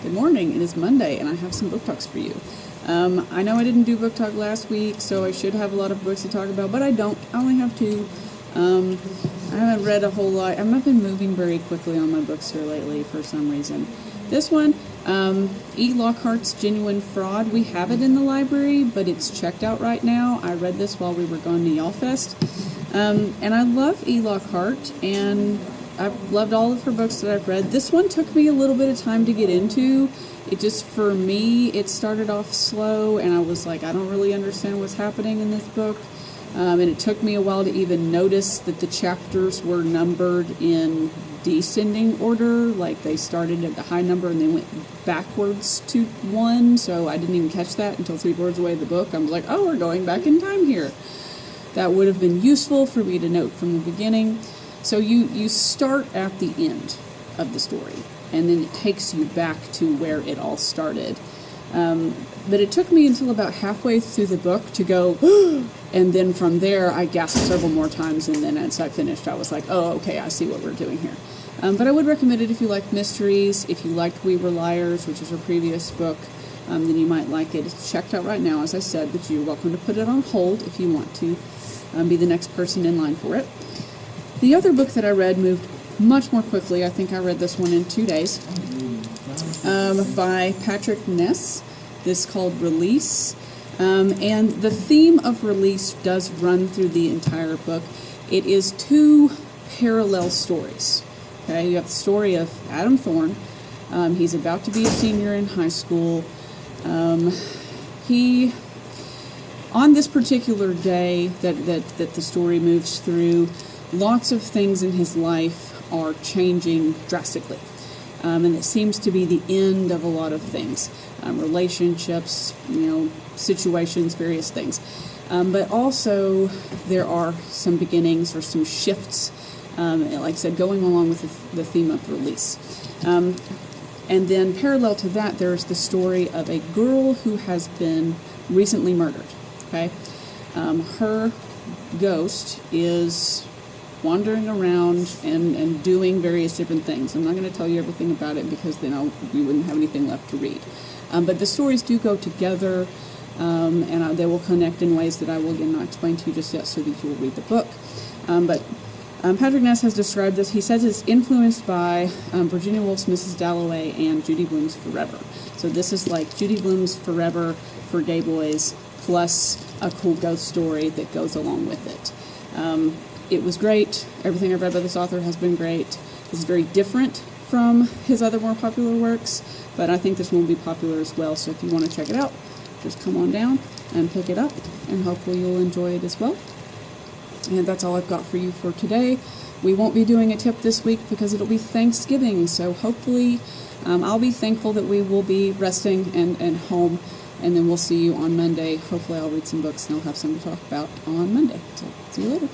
Good morning. It is Monday, and I have some book talks for you. I know I didn't do book talk last week, so I should have a lot of books to talk about, but I don't. I only have two. I haven't read a whole lot. I've not been moving very quickly on my books here lately for some reason. This one, E. Lockhart's Genuine Fraud. We have it in the library, but it's checked out right now. I read this while we were going to Y'allfest. And I love E. Lockhart, and I've loved all of her books that I've read. This one took me a little bit of time to get into. It just, for me, it started off slow, and I was like, I don't really understand what's happening in this book. And it took me a while to even notice that the chapters were numbered in descending order. Like, they started at the high number and they went backwards to 1, so I didn't even catch that until 3/4 away the book. I was like, oh, we're going back in time here. That would have been useful for me to note from the beginning. So you start at the end of the story, and then it takes you back to where it all started. But it took me until about halfway through the book to go, and then from there I gasped several more times, and then as I finished I was like, oh, okay, I see what we're doing here. But I would recommend it if you like mysteries. If you liked We Were Liars, which is her previous book, then you might like it. It's checked out right now, as I said, but you're welcome to put it on hold if you want to be the next person in line for it. The other book that I read moved much more quickly. I think I read this one in 2 days, by Patrick Ness. This is called Release. And the theme of release does run through the entire book. It is 2 parallel stories. Okay, you have the story of Adam Thorne. He's about to be a senior in high school. He, on this particular day that the story moves through, lots of things in his life are changing drastically. And it seems to be the end of a lot of things. Relationships, situations, various things. But also there are some beginnings or some shifts, like I said, going along with the theme of release. And then parallel to that, there's the story of a girl who has been recently murdered. Okay, her ghost is wandering around and doing various different things. I'm not going to tell you everything about it because then you wouldn't have anything left to read. But the stories do go together, and they will connect in ways that I will again not explain to you just yet, so that you will read the book. But Patrick Ness has described this. He says it's influenced by Virginia Woolf's Mrs. Dalloway and Judy Blume's Forever. So this is like Judy Blume's Forever for gay boys, plus a cool ghost story that goes along with it. It was great. Everything I've read by this author has been great. It's very different from his other more popular works, but I think this one will be popular as well. So if you want to check it out, just come on down and pick it up, and hopefully you'll enjoy it as well. And that's all I've got for you for today. We won't be doing a tip this week because it'll be Thanksgiving, so hopefully I'll be thankful that we will be resting and home, and then we'll see you on Monday. Hopefully I'll read some books and I'll have some to talk about on Monday. So see you later.